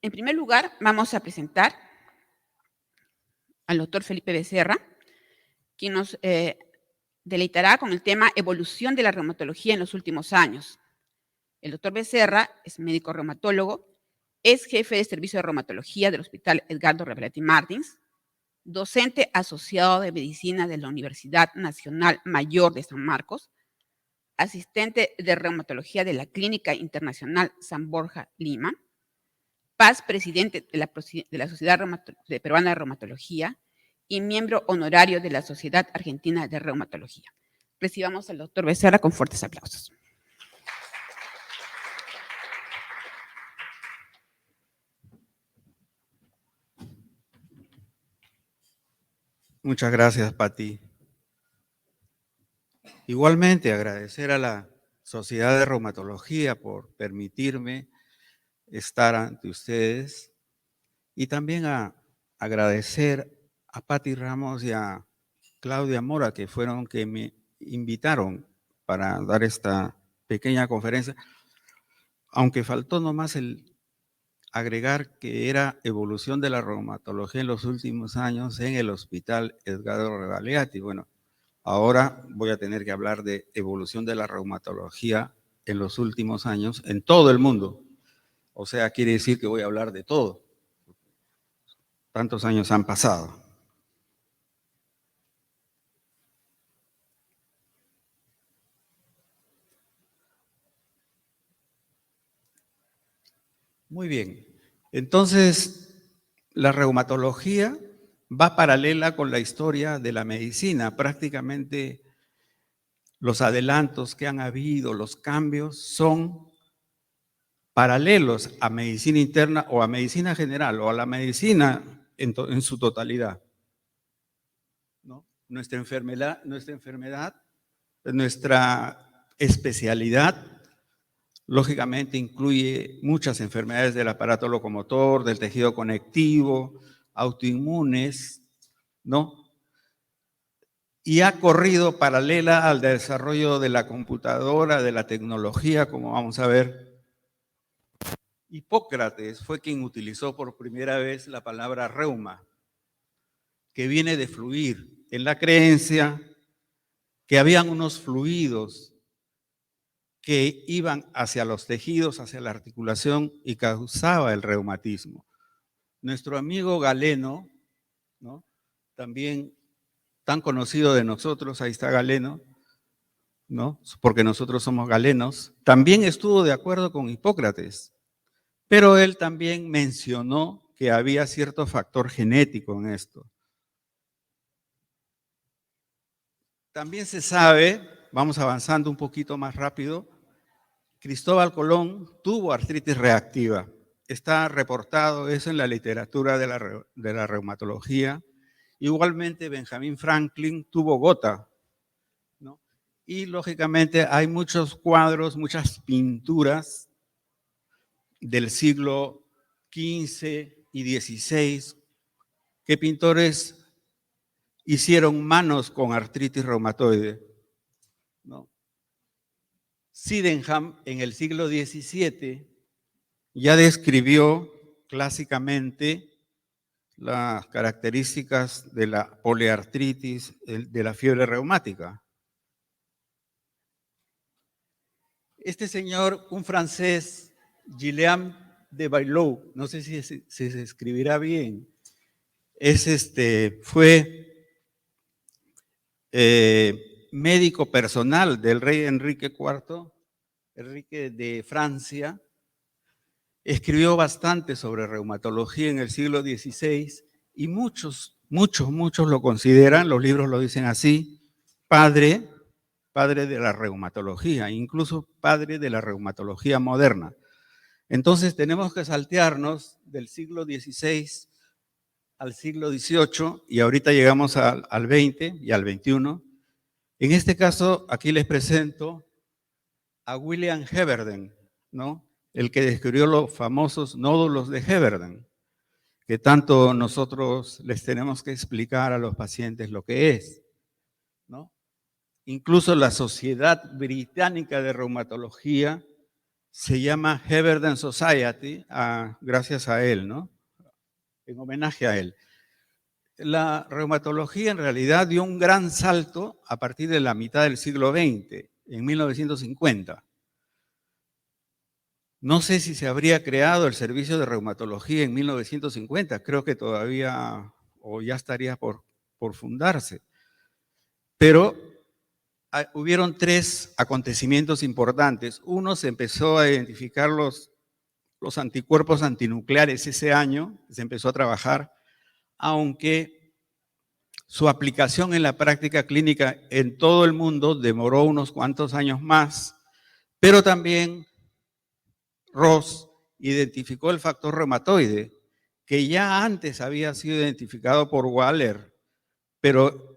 En primer lugar, vamos a presentar al doctor Felipe Becerra, quien nos deleitará con el tema Evolución de la reumatología en los últimos años. El doctor Becerra es médico reumatólogo, es jefe de servicio de reumatología del Hospital Edgardo Revelati Martins, docente asociado de medicina de la Universidad Nacional Mayor de San Marcos, asistente de reumatología de la Clínica Internacional San Borja, Lima, Paz, presidente de la Sociedad Peruana de Reumatología y miembro honorario de la Sociedad Argentina de Reumatología. Recibamos al doctor Becerra con fuertes aplausos. Muchas gracias, Pati. Igualmente, agradecer a la Sociedad de Reumatología por permitirme estar ante ustedes y también agradecer a Pati Ramos y a Claudia Mora, que fueron que me invitaron para dar esta pequeña conferencia, aunque faltó nomás el agregar que era evolución de la reumatología en los últimos años en el Hospital Edgardo Revelati. Bueno, ahora voy a tener que hablar de evolución de la reumatología en los últimos años en todo el mundo. O sea, quiere decir que voy a hablar de todo. Tantos años han pasado. Muy bien. Entonces, la reumatología va paralela con la historia de la medicina. Prácticamente los adelantos que han habido, los cambios, son paralelos a medicina interna o a medicina general o a la medicina en su totalidad, ¿no? Nuestra enfermedad, nuestra especialidad, lógicamente incluye muchas enfermedades del aparato locomotor, del tejido conectivo, autoinmunes, ¿no? Y ha corrido paralela al desarrollo de la computadora, de la tecnología, como vamos a ver. Hipócrates fue quien utilizó por primera vez la palabra reuma, que viene de fluir, en la creencia que habían unos fluidos que iban hacia los tejidos, hacia la articulación y causaba el reumatismo. Nuestro amigo Galeno, ¿no?, también tan conocido de nosotros, ahí está Galeno, ¿no?, porque nosotros somos galenos, también estuvo de acuerdo con Hipócrates, pero él también mencionó que había cierto factor genético en esto. También se sabe, vamos avanzando un poquito más rápido, Cristóbal Colón tuvo artritis reactiva. Está reportado eso en la literatura de la reumatología. Igualmente Benjamin Franklin tuvo gota, ¿no? Y lógicamente hay muchos cuadros, muchas pinturas del siglo XV y XVI que pintores hicieron manos con artritis reumatoide, ¿no? Sydenham en el siglo XVII ya describió clásicamente las características de la poliartritis, de la fiebre reumática. Este señor, un francés, Guillaume de Baillot, no sé si se escribirá bien, fue médico personal del rey Enrique IV, Enrique de Francia. Escribió bastante sobre reumatología en el siglo XVI y muchos lo consideran, los libros lo dicen así, padre de la reumatología, incluso padre de la reumatología moderna. Entonces tenemos que saltearnos del siglo XVI al siglo XVIII y ahorita llegamos al XX y al XXI. En este caso, aquí les presento a William Heberden, ¿no?, el que descubrió los famosos nódulos de Heberden, que tanto nosotros les tenemos que explicar a los pacientes lo que es, ¿no? Incluso la Sociedad Británica de Reumatología se llama Heberden Society, gracias a él, ¿no? En homenaje a él. La reumatología en realidad dio un gran salto a partir de la mitad del siglo XX, en 1950. No sé si se habría creado el servicio de reumatología en 1950, creo que todavía o ya estaría por fundarse. Pero hubieron tres acontecimientos importantes. Uno, se empezó a identificar los anticuerpos antinucleares ese año, se empezó a trabajar, aunque su aplicación en la práctica clínica en todo el mundo demoró unos cuantos años más, pero también Ross identificó el factor reumatoide, que ya antes había sido identificado por Waller, pero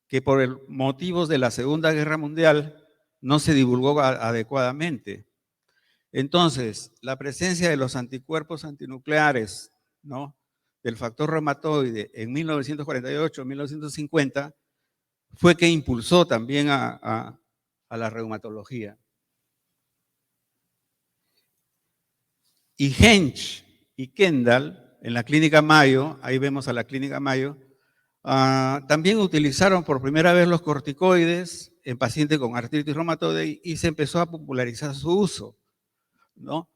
que por motivos de la Segunda Guerra Mundial no se divulgó adecuadamente. Entonces, la presencia de los anticuerpos antinucleares, ¿no?, del factor reumatoide en 1948, 1950, fue que impulsó también a la reumatología. Y Hench y Kendall, en la Clínica Mayo, ahí vemos a la Clínica Mayo, también utilizaron por primera vez los corticoides en pacientes con artritis reumatoide y se empezó a popularizar su uso, ¿no?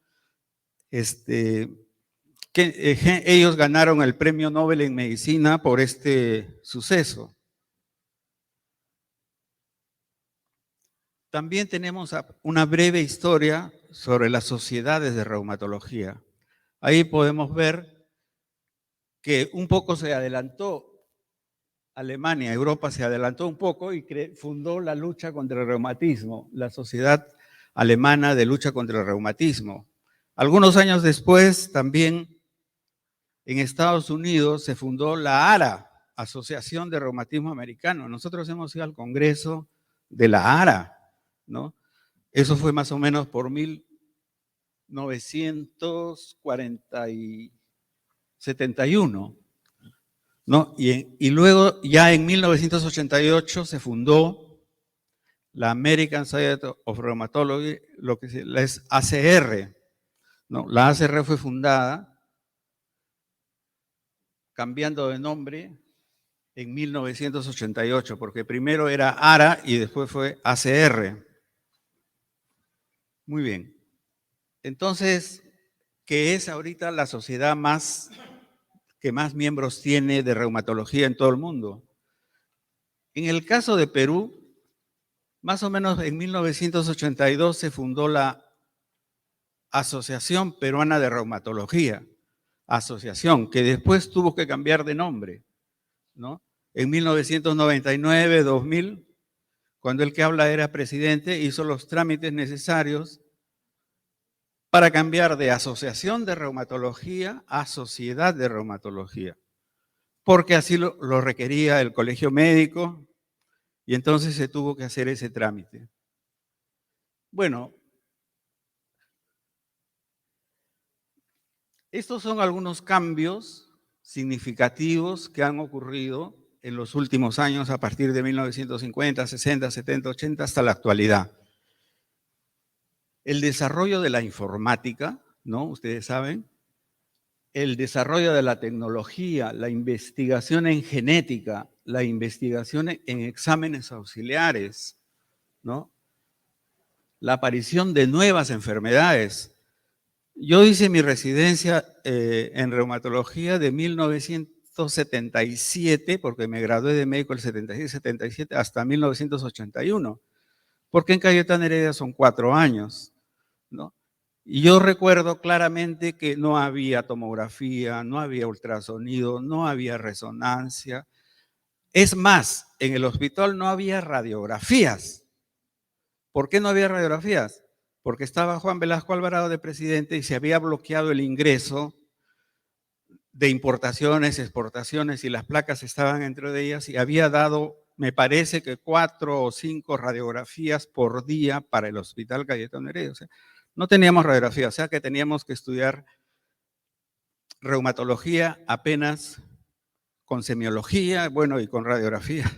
Ellos ganaron el Premio Nobel en Medicina por este suceso. También tenemos una breve historia sobre las sociedades de reumatología. Ahí podemos ver que un poco se adelantó Alemania, Europa se adelantó un poco y fundó la lucha contra el reumatismo, la Sociedad Alemana de Lucha contra el Reumatismo. Algunos años después, también en Estados Unidos se fundó la ARA, Asociación de Reumatismo Americano. Nosotros hemos ido al Congreso de la ARA, ¿no? Eso fue más o menos por 1971, ¿no? Y luego ya en 1988 se fundó la American Society of Rheumatology, lo que es ACR, ¿no? La ACR fue fundada cambiando de nombre en 1988, porque primero era ARA y después fue ACR. Muy bien. Entonces, ¿qué es ahorita la sociedad que más miembros tiene de reumatología en todo el mundo? En el caso de Perú, más o menos en 1982 se fundó la Asociación Peruana de Reumatología, asociación que después tuvo que cambiar de nombre, ¿no? En 1999, 2000, cuando el que habla era presidente, hizo los trámites necesarios para cambiar de Asociación de Reumatología a Sociedad de Reumatología, porque así lo requería el colegio médico y entonces se tuvo que hacer ese trámite. Bueno, estos son algunos cambios significativos que han ocurrido en los últimos años a partir de 1950, 60, 70, 80 hasta la actualidad. El desarrollo de la informática, ¿no? Ustedes saben, el desarrollo de la tecnología, la investigación en genética, la investigación en exámenes auxiliares, ¿no? La aparición de nuevas enfermedades. Yo hice mi residencia en reumatología de 1977, porque me gradué de médico el 76-77, hasta 1981, porque en Cayetano Heredia son 4 años, ¿no? Y yo recuerdo claramente que no había tomografía, no había ultrasonido, no había resonancia. Es más, en el hospital no había radiografías. ¿Por qué no había radiografías? Porque estaba Juan Velasco Alvarado de presidente y se había bloqueado el ingreso de importaciones, exportaciones, y las placas estaban entre ellas, y había dado, me parece que 4 o 5 radiografías por día para el Hospital Cayetano Heredia. O sea, no teníamos radiografía, o sea que teníamos que estudiar reumatología apenas con semiología, bueno, y con radiografía.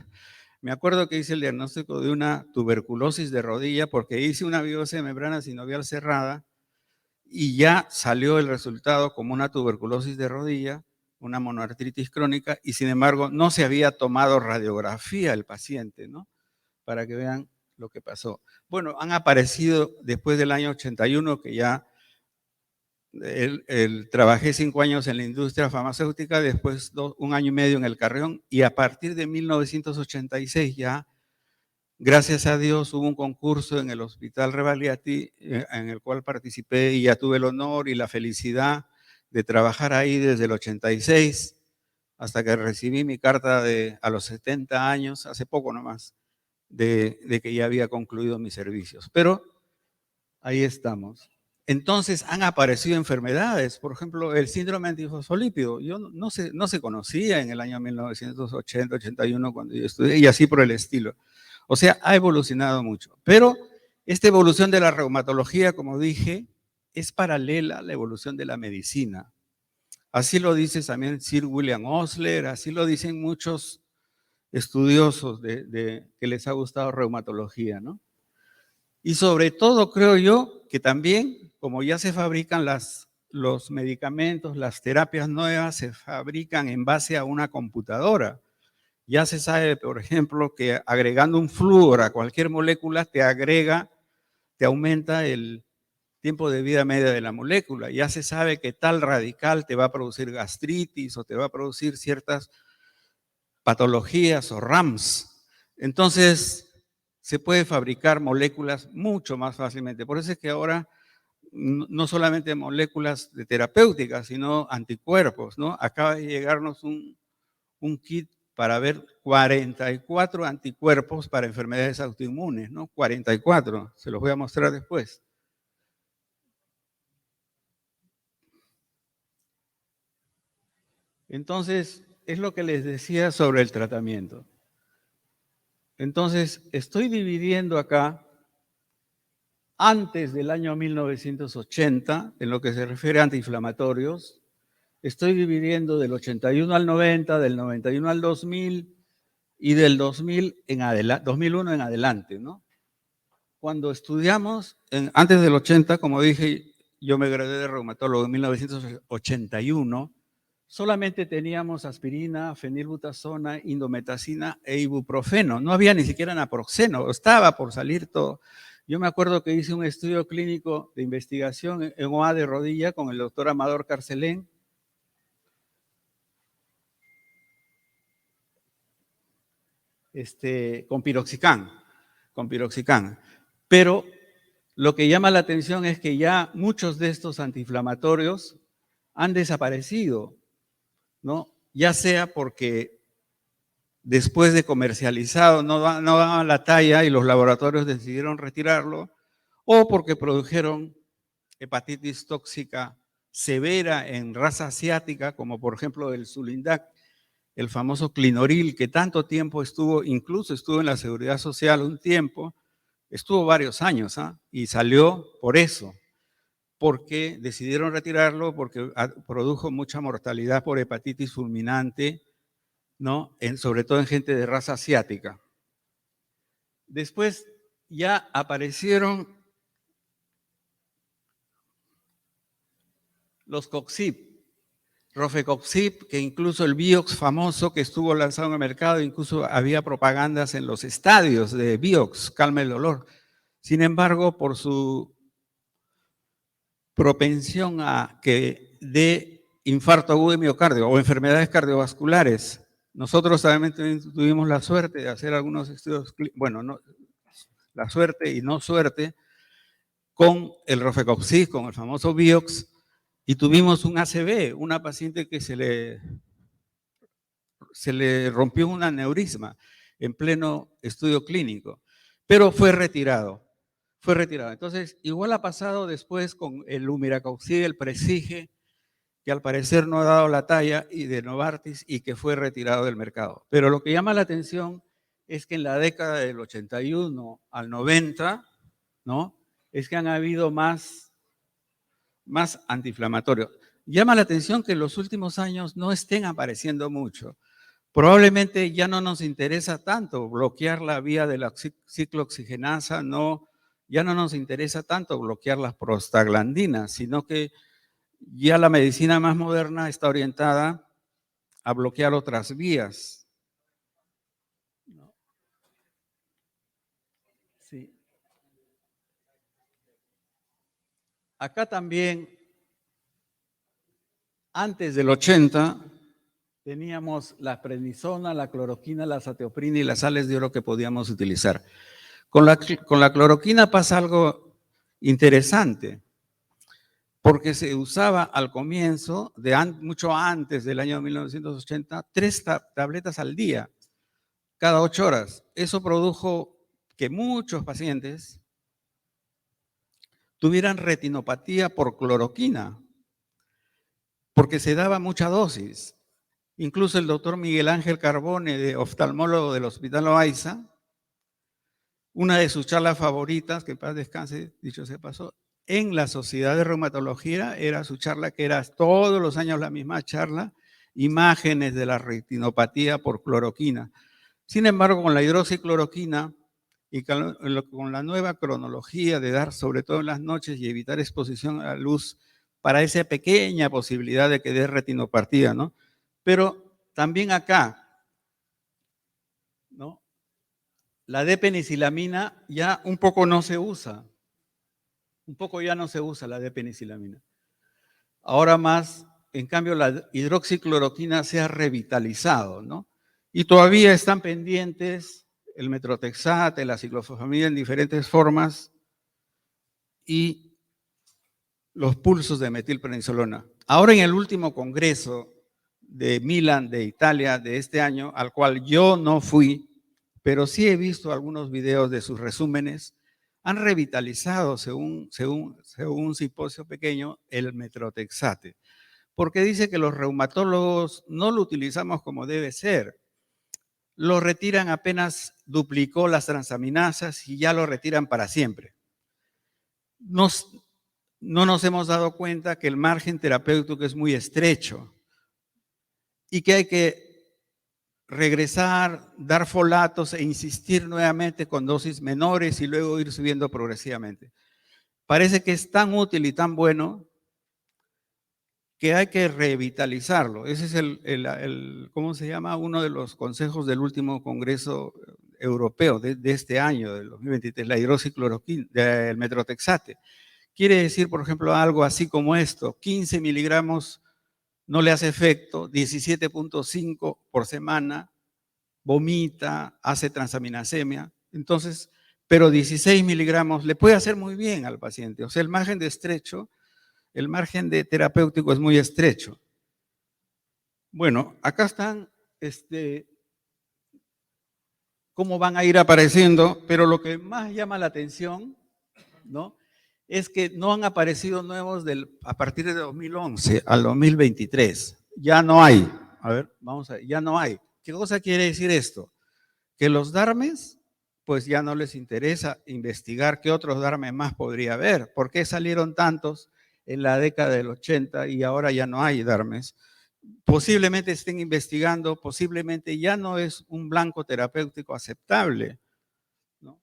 Me acuerdo que hice el diagnóstico de una tuberculosis de rodilla porque hice una biopsia de membrana sinovial cerrada y ya salió el resultado como una tuberculosis de rodilla, una monoartritis crónica, y sin embargo no se había tomado radiografía el paciente, ¿no? Para que vean lo que pasó. Bueno, han aparecido después del año 81, que ya trabajé 5 años en la industria farmacéutica, después 1 año y medio en el Carrión, y a partir de 1986 ya, gracias a Dios, hubo un concurso en el Hospital Rebagliati en el cual participé y ya tuve el honor y la felicidad de trabajar ahí desde el 86 hasta que recibí mi carta a los 70 años, hace poco nomás, de que ya había concluido mis servicios. Pero ahí estamos. Entonces han aparecido enfermedades, por ejemplo, el síndrome antifosfolípido. Yo no se conocía en el año 1980, 81 cuando yo estudié y así por el estilo. O sea, ha evolucionado mucho. Pero esta evolución de la reumatología, como dije, es paralela a la evolución de la medicina. Así lo dice también Sir William Osler, así lo dicen muchos estudiosos que les ha gustado reumatología, ¿no? Y sobre todo creo yo que también, como ya se fabrican los medicamentos, las terapias nuevas se fabrican en base a una computadora. Ya se sabe, por ejemplo, que agregando un flúor a cualquier molécula te aumenta el tiempo de vida media de la molécula. Ya se sabe que tal radical te va a producir gastritis o te va a producir ciertas patologías o RAMs. Entonces, se puede fabricar moléculas mucho más fácilmente. Por eso es que ahora no solamente moléculas de terapéuticas, sino anticuerpos, ¿no? Acaba de llegarnos un kit para ver 44 anticuerpos para enfermedades autoinmunes, ¿no? 44, se los voy a mostrar después. Entonces, es lo que les decía sobre el tratamiento. Entonces, estoy dividiendo acá, antes del año 1980, en lo que se refiere a antiinflamatorios, estoy dividiendo del 81 al 90, del 91 al 2000 y del 2001 en adelante, ¿no? Cuando estudiamos, antes del 80, como dije, yo me gradué de reumatólogo en 1981, solamente teníamos aspirina, fenilbutazona, indometacina e ibuprofeno. No había ni siquiera naproxeno, estaba por salir todo. Yo me acuerdo que hice un estudio clínico de investigación en OA de rodilla con el doctor Amador Carcelén. Con piroxicam. Pero lo que llama la atención es que ya muchos de estos antiinflamatorios han desaparecido, ¿no? Ya sea porque después de comercializado no daban la talla y los laboratorios decidieron retirarlo, o porque produjeron hepatitis tóxica severa en raza asiática, como por ejemplo el Sulindac, el famoso Clinoril, que tanto tiempo incluso estuvo en la Seguridad Social un tiempo, estuvo varios años, y salió por eso, porque decidieron retirarlo, porque produjo mucha mortalidad por hepatitis fulminante, ¿no? Sobre todo en gente de raza asiática. Después ya aparecieron los Coxib, Rofecoxib, que incluso el Vioxx famoso que estuvo lanzado en el mercado, incluso había propagandas en los estadios de Vioxx, calma el dolor. Sin embargo, por su propensión a que dé infarto agudo de miocardio o enfermedades cardiovasculares, nosotros también tuvimos la suerte de hacer algunos estudios, bueno, no, la suerte y no suerte, con el Rofecoxib, con el famoso Vioxx, y tuvimos un ACV, una paciente que se le rompió un aneurisma en pleno estudio clínico, pero fue retirado. Entonces, igual ha pasado después con el Lumiracoxib, el Presige, que al parecer no ha dado la talla, y de Novartis, y que fue retirado del mercado. Pero lo que llama la atención es que en la década del 81 al 90, ¿no? Es que han habido más antiinflamatorios. Llama la atención que en los últimos años no estén apareciendo mucho, Probablemente ya no nos interesa tanto bloquear la vía de la ciclooxigenasa, ya no nos interesa tanto bloquear las prostaglandinas, sino que ya la medicina más moderna está orientada a bloquear otras vías. Sí. Acá también, antes del 80, teníamos la prednisona, la cloroquina, la azathioprina y las sales de oro que podíamos utilizar. Con la cloroquina pasa algo interesante, porque se usaba al comienzo, mucho antes del año 1980, 3 tabletas al día, cada 8 horas. Eso produjo que muchos pacientes tuvieran retinopatía por cloroquina, porque se daba mucha dosis. Incluso el doctor Miguel Ángel Carbone, oftalmólogo del Hospital Loaiza, una de sus charlas favoritas, que en paz descanse, dicho sea paso, en la Sociedad de Reumatología, era su charla que era todos los años la misma charla, imágenes de la retinopatía por cloroquina. Sin embargo, con la hidroxicloroquina y con la nueva cronología de dar, sobre todo en las noches, y evitar exposición a la luz para esa pequeña posibilidad de que dé retinopatía, ¿no? Pero también acá, ¿no? La D-penicilamina ya un poco no se usa. Un poco ya no se usa la D-penicilamina. Ahora más, en cambio, la hidroxicloroquina se ha revitalizado, ¿no? Y todavía están pendientes el metrotexate, la ciclofosfamida en diferentes formas y los pulsos de metilprednisolona. Ahora en el último congreso de Milán, de Italia, de este año, al cual yo no fui, pero sí he visto algunos videos de sus resúmenes, han revitalizado, según un simposio pequeño, el metrotexate, porque dice que los reumatólogos no lo utilizamos como debe ser. Lo retiran apenas duplicó las transaminasas y ya lo retiran para siempre. No nos hemos dado cuenta que el margen terapéutico es muy estrecho y que hay que regresar, dar folatos e insistir nuevamente con dosis menores y luego ir subiendo progresivamente. Parece que es tan útil y tan bueno que hay que revitalizarlo. Ese es ¿cómo se llama? Uno de los consejos del último Congreso Europeo de este año, del 2023, la hidroxicloroquina, del metrotexate. Quiere decir, por ejemplo, algo así como esto: 15 miligramos no le hace efecto, 17.5 por semana, vomita, hace transaminasemia. Entonces, pero 16 miligramos le puede hacer muy bien al paciente. O sea, el margen de terapéutico es muy estrecho. Bueno, acá están cómo van a ir apareciendo, pero lo que más llama la atención, ¿no?, es que no han aparecido nuevos a partir de 2011 al 2023. Ya no hay. A ver, vamos a ver, ya no hay. ¿Qué cosa quiere decir esto? Que los DARMES, pues ya no les interesa investigar qué otros DARMES más podría haber. ¿Por qué salieron tantos en la década del 80 y ahora ya no hay DARMES? Posiblemente estén investigando, posiblemente ya no es un blanco terapéutico aceptable, ¿no?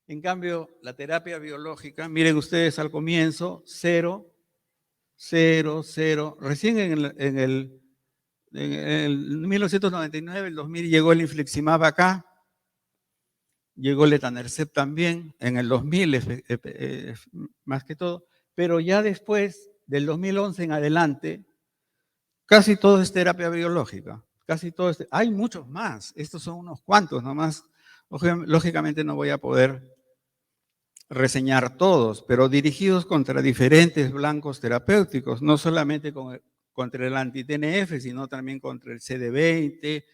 En cambio, la terapia biológica, miren ustedes al comienzo, 0, 0, 0. Recién en el 1999, el 2000, llegó el infliximab acá, llegó el etanercept también, en el 2000 más que todo, pero ya después del 2011 en adelante, casi todo es terapia biológica, casi todo hay muchos más, estos son unos cuantos nomás, lógicamente no voy a poder reseñar todos, pero dirigidos contra diferentes blancos terapéuticos, no solamente contra el anti-TNF, sino también contra el CD20,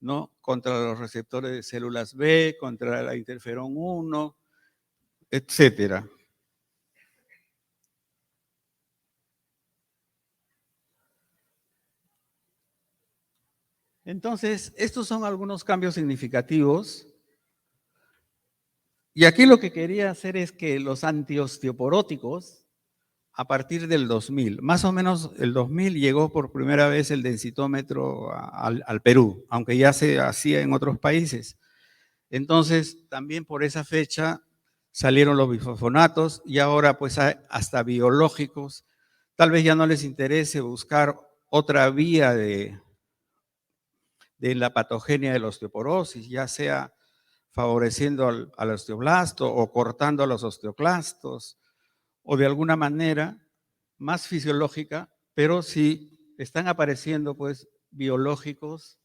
¿no?, contra los receptores de células B, contra la interferón 1, etcétera. Entonces, estos son algunos cambios significativos. Y aquí lo que quería hacer es que los antiosteoporóticos a partir del 2000. Más o menos el 2000 llegó por primera vez el densitómetro al Perú, aunque ya se hacía en otros países. Entonces, también por esa fecha salieron los bifosfonatos y ahora pues hay hasta biológicos. Tal vez ya no les interese buscar otra vía de la patogenia de la osteoporosis, ya sea favoreciendo al osteoblasto o cortando a los osteoclastos, o de alguna manera más fisiológica, pero sí están apareciendo pues biológicos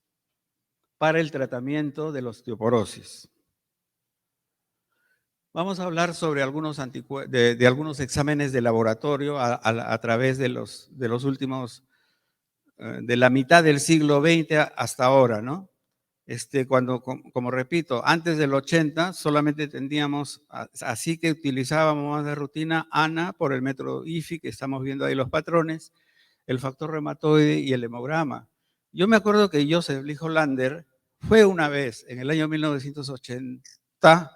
para el tratamiento de la osteoporosis. Vamos a hablar sobre algunos de algunos exámenes de laboratorio a través de los últimos, de la mitad del siglo XX hasta ahora, ¿no? Cuando, como repito, antes del 80 solamente teníamos, así que utilizábamos más de rutina ANA por el método IFI, que estamos viendo ahí los patrones, el factor reumatoide y el hemograma. Yo me acuerdo que Joseph Lijo-Lander fue una vez, en el año 1980,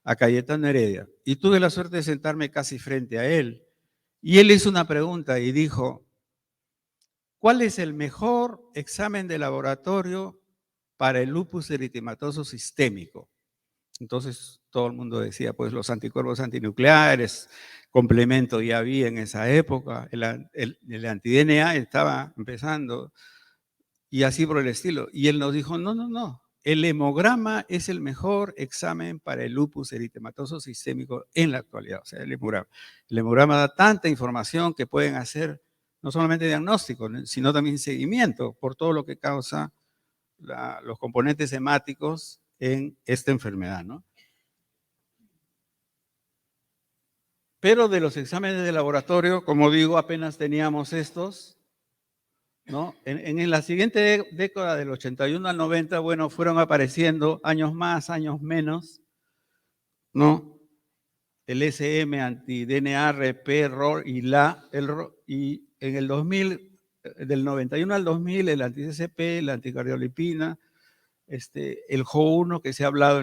a Cayetano Heredia, y tuve la suerte de sentarme casi frente a él. Y él hizo una pregunta y dijo, ¿cuál es el mejor examen de laboratorio para el lupus eritematoso sistémico? Entonces todo el mundo decía, pues los anticuerpos antinucleares, complemento ya había en esa época, el anti-DNA estaba empezando y así por el estilo. Y él nos dijo, no, no, no, el hemograma es el mejor examen para el lupus eritematoso sistémico en la actualidad. O sea, el hemograma. El hemograma da tanta información que pueden hacer no solamente diagnóstico, sino también seguimiento por todo lo que causa los componentes hemáticos en esta enfermedad, ¿no? Pero de los exámenes de laboratorio, como digo, apenas teníamos estos, ¿no? En la siguiente década, del 81 al 90, bueno, fueron apareciendo años más, años menos, ¿no? El SM, anti-DNA, RP, ROR y y en el 2000, del 91 al 2000, el anti-CCP, la anticardiolipina, el JO1 que se ha hablado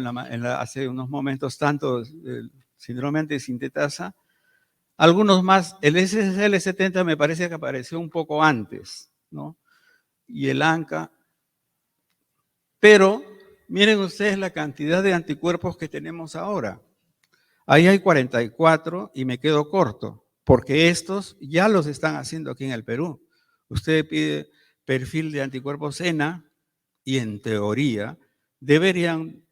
hace unos momentos tanto del síndrome antisintetasa, algunos más, el SSL70 me parece que apareció un poco antes, ¿no? Y el ANCA, pero miren ustedes la cantidad de anticuerpos que tenemos ahora. Ahí hay 44 y me quedo corto, porque estos ya los están haciendo aquí en el Perú. Usted pide perfil de anticuerpos ENA y en teoría deberían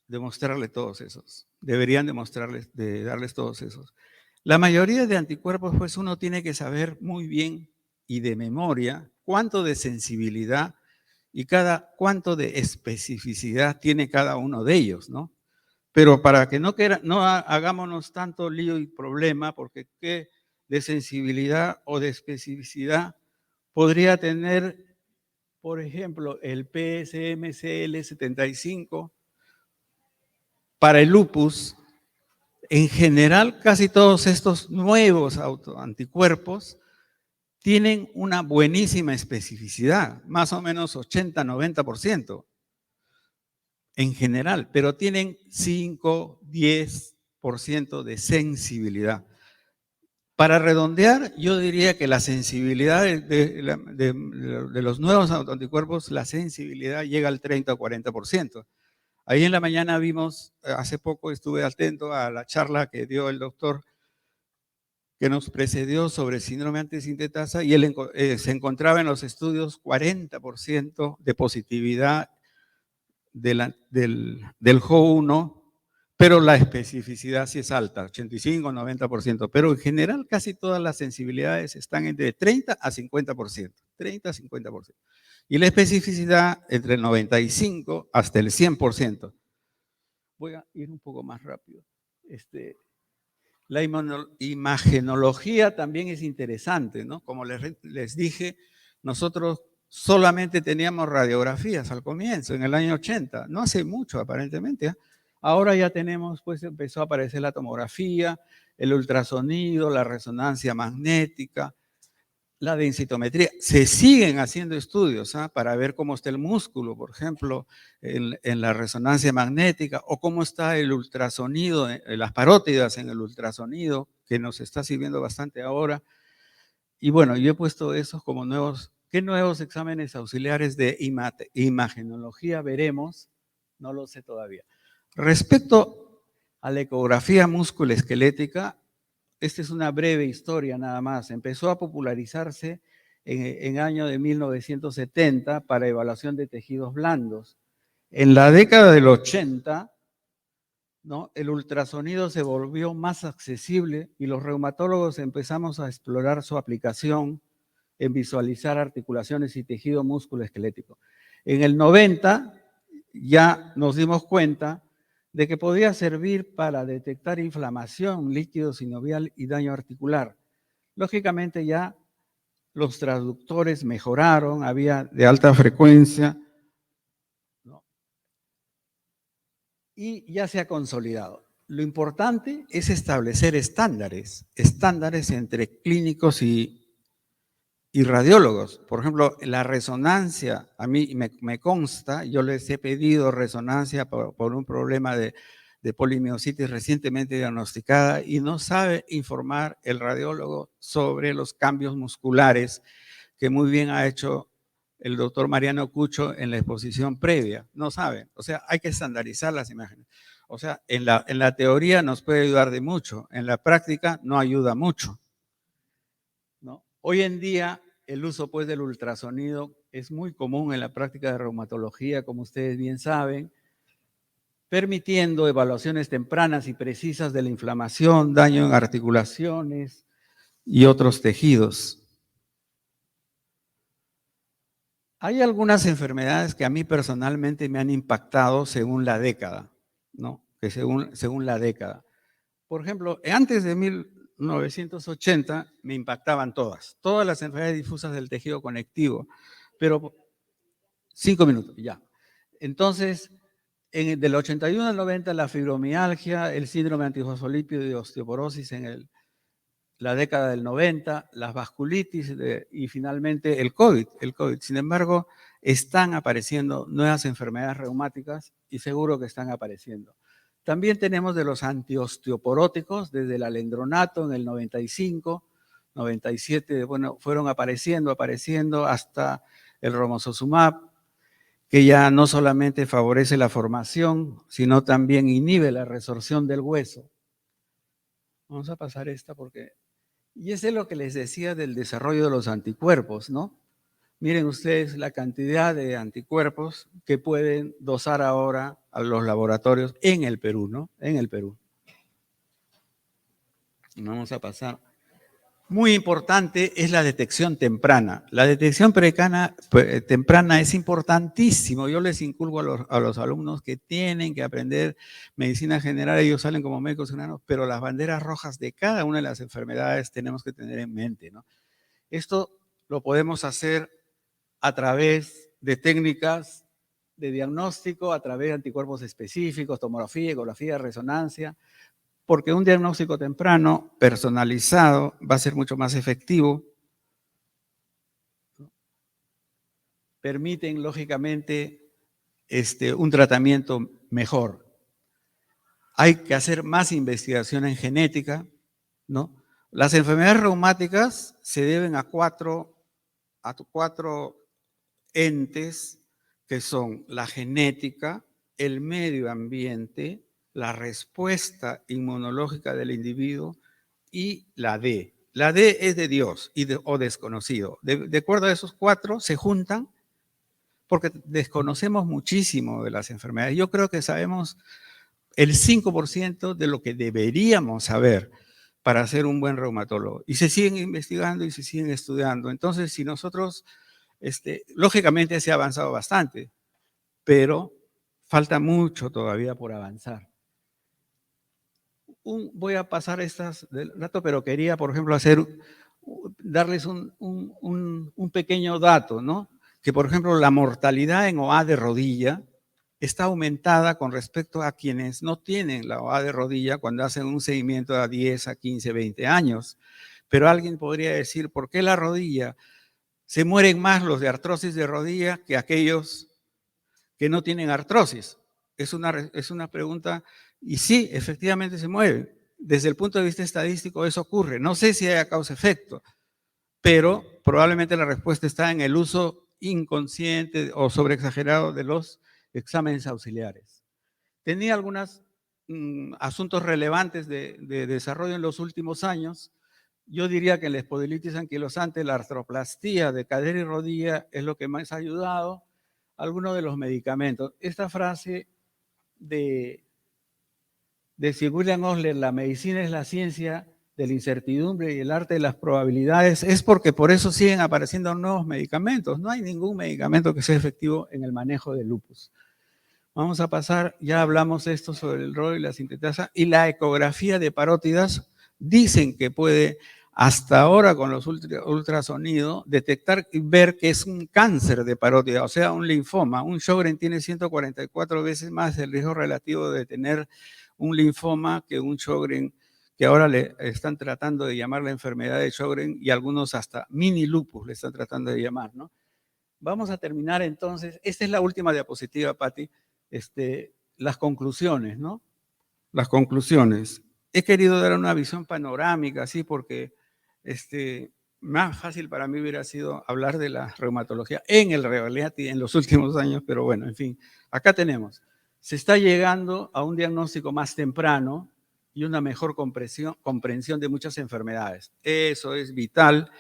demostrarle todos esos. Deberían darles todos esos. La mayoría de anticuerpos, pues uno tiene que saber muy bien y de memoria cuánto de sensibilidad y cuánto de especificidad tiene cada uno de ellos, ¿no? Pero para que no hagámonos tanto lío y problema, porque qué de sensibilidad o de especificidad podría tener, por ejemplo, el PSMCL75 para el lupus. En general, casi todos estos nuevos anticuerpos tienen una buenísima especificidad, más o menos 80-90%. En general, pero tienen 5-10% de sensibilidad. Para redondear, yo diría que la sensibilidad de los nuevos anticuerpos, la sensibilidad llega al 30 o 40%. Ahí en la mañana vimos, hace poco estuve atento a la charla que dio el doctor que nos precedió sobre síndrome antisintetasa y él se encontraba en los estudios 40% de positividad del JO1, pero la especificidad sí es alta, 85-90%, pero en general casi todas las sensibilidades están entre 30 a 50%, 30 a 50%, y la especificidad entre el 95 hasta el 100%. Voy a ir un poco más rápido. La imagenología también es interesante, ¿no? Como les dije, nosotros solamente teníamos radiografías al comienzo, en el año 80, no hace mucho aparentemente. Ahora ya tenemos, pues empezó a aparecer la tomografía, el ultrasonido, la resonancia magnética, la densitometría. Se siguen haciendo estudios para ver cómo está el músculo, por ejemplo, en la resonancia magnética, o cómo está el ultrasonido, las parótidas en el ultrasonido, que nos está sirviendo bastante ahora. Y bueno, yo he puesto esos como nuevos. ¿Qué nuevos exámenes auxiliares de imagenología veremos? No lo sé todavía. Respecto a la ecografía musculoesquelética, esta es una breve historia nada más. Empezó a popularizarse en el año de 1970 para evaluación de tejidos blandos. En la década del 80, ¿no?, el ultrasonido se volvió más accesible y los reumatólogos empezamos a explorar su aplicación en visualizar articulaciones y tejido musculoesquelético. En el 90 ya nos dimos cuenta de que podía servir para detectar inflamación, líquido sinovial y daño articular. Lógicamente ya los transductores mejoraron, había de alta frecuencia, ¿no?, y ya se ha consolidado. Lo importante es establecer estándares entre clínicos y radiólogos. Por ejemplo, la resonancia, a mí me consta, yo les he pedido resonancia por un problema de polimiositis recientemente diagnosticada y no sabe informar el radiólogo sobre los cambios musculares que muy bien ha hecho el doctor Mariano Cucho en la exposición previa. No saben, o sea, hay que estandarizar las imágenes. O sea, en la teoría nos puede ayudar de mucho, en la práctica no ayuda mucho, ¿no? Hoy en día el uso pues del ultrasonido es muy común en la práctica de reumatología, como ustedes bien saben, permitiendo evaluaciones tempranas y precisas de la inflamación, daño en articulaciones y otros tejidos. Hay algunas enfermedades que a mí personalmente me han impactado según la década, ¿no? Que según la década. Por ejemplo, antes de 1980 me impactaban todas las enfermedades difusas del tejido conectivo, pero 5 minutos, ya. Entonces, del 81 al 90, la fibromialgia, el síndrome antifosfolípido y osteoporosis en la década del 90, las vasculitis y finalmente el COVID. Sin embargo, están apareciendo nuevas enfermedades reumáticas y seguro que están apareciendo. También tenemos de los antiosteoporóticos, desde el alendronato en el 95, 97, bueno, fueron apareciendo hasta el romosozumab, que ya no solamente favorece la formación, sino también inhibe la resorción del hueso. Vamos a pasar esta porque... Y ese es lo que les decía del desarrollo de los anticuerpos, ¿no? Miren ustedes la cantidad de anticuerpos que pueden dosar ahora a los laboratorios en el Perú, ¿no? En el Perú. Vamos a pasar. Muy importante es la detección temprana. La detección temprana es importantísimo. Yo les inculco a los alumnos que tienen que aprender medicina general. Ellos salen como médicos cirujanos, pero las banderas rojas de cada una de las enfermedades tenemos que tener en mente, ¿no? Esto lo podemos hacer a través de técnicas de diagnóstico, a través de anticuerpos específicos, tomografía, ecografía, resonancia, porque un diagnóstico temprano, personalizado, va a ser mucho más efectivo. Permiten, lógicamente, un tratamiento mejor. Hay que hacer más investigación en genética, ¿no? Las enfermedades reumáticas se deben a cuatro entes que son la genética, el medio ambiente, la respuesta inmunológica del individuo y la D. La D es de Dios o desconocido. De acuerdo a esos cuatro, se juntan porque desconocemos muchísimo de las enfermedades. Yo creo que sabemos el 5% de lo que deberíamos saber para ser un buen reumatólogo. Y se siguen investigando y se siguen estudiando. Entonces, si nosotros, lógicamente se ha avanzado bastante, pero falta mucho todavía por avanzar. Voy a pasar estas del rato, pero quería, por ejemplo, darles un pequeño dato, ¿no? Que, por ejemplo, la mortalidad en OA de rodilla está aumentada con respecto a quienes no tienen la OA de rodilla cuando hacen un seguimiento a 10, a 15, 20 años. Pero alguien podría decir, ¿por qué la rodilla? Se mueren más los de artrosis de rodilla que aquellos que no tienen artrosis. Es una pregunta, y sí, efectivamente se mueren. desde el punto de vista estadístico eso ocurre. No sé si haya causa-efecto, pero probablemente la respuesta está en el uso inconsciente o sobreexagerado de los exámenes auxiliares. Tenía algunos asuntos relevantes de desarrollo en los últimos años. Yo diría que la espondilitis anquilosante, la artroplastía de cadera y rodilla es lo que más ha ayudado. Algunos de los medicamentos. Esta frase de Sir William Osler, la medicina es la ciencia de la incertidumbre y el arte de las probabilidades, es porque por eso siguen apareciendo nuevos medicamentos. No hay ningún medicamento que sea efectivo en el manejo del lupus. Vamos a pasar, ya hablamos esto sobre el rol y la sintetasa, y la ecografía de parótidas dicen que puede, hasta ahora con los ultrasonidos, detectar y ver que es un cáncer de parótida, o sea, un linfoma. Un Sjögren tiene 144 veces más el riesgo relativo de tener un linfoma que un Sjögren, que ahora le están tratando de llamar la enfermedad de Sjögren, y algunos hasta mini lupus le están tratando de llamar, ¿no? Vamos a terminar entonces, esta es la última diapositiva, Patti, las conclusiones, ¿no? Las conclusiones. He querido dar una visión panorámica, así, porque más fácil para mí hubiera sido hablar de la reumatología en el Revalidati en los últimos años, pero bueno, en fin, acá tenemos. Se está llegando a un diagnóstico más temprano y una mejor comprensión de muchas enfermedades. Eso es vital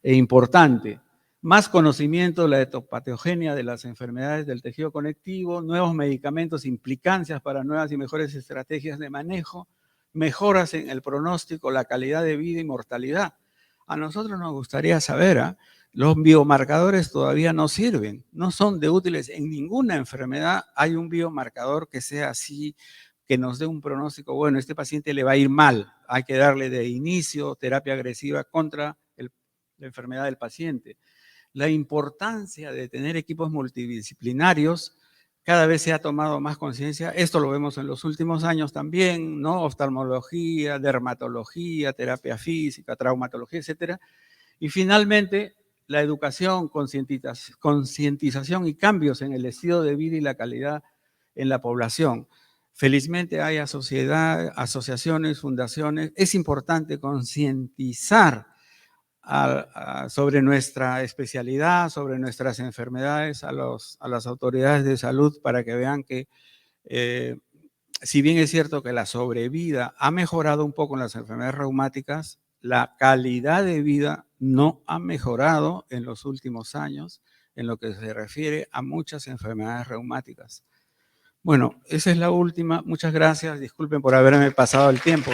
e importante. Más conocimiento de la etopatogenia de las enfermedades del tejido conectivo, nuevos medicamentos, implicancias para nuevas y mejores estrategias de manejo, mejoras en el pronóstico, la calidad de vida y mortalidad. A nosotros nos gustaría saber, los biomarcadores todavía no sirven, no son de útiles en ninguna enfermedad. Hay un biomarcador que sea así, que nos dé un pronóstico, bueno, este paciente le va a ir mal, hay que darle de inicio terapia agresiva contra la enfermedad del paciente. La importancia de tener equipos multidisciplinarios cada vez se ha tomado más conciencia. Esto lo vemos en los últimos años también, ¿no? Oftalmología, dermatología, terapia física, traumatología, etcétera. Y finalmente, la educación, concientización y cambios en el estilo de vida y la calidad en la población. Felizmente hay asociaciones, fundaciones. Es importante concientizar sobre nuestra especialidad, sobre nuestras enfermedades a las autoridades de salud para que vean que si bien es cierto que la sobrevida ha mejorado un poco en las enfermedades reumáticas, la calidad de vida no ha mejorado en los últimos años en lo que se refiere a muchas enfermedades reumáticas. Bueno, esa es la última. Muchas gracias. Disculpen por haberme pasado el tiempo.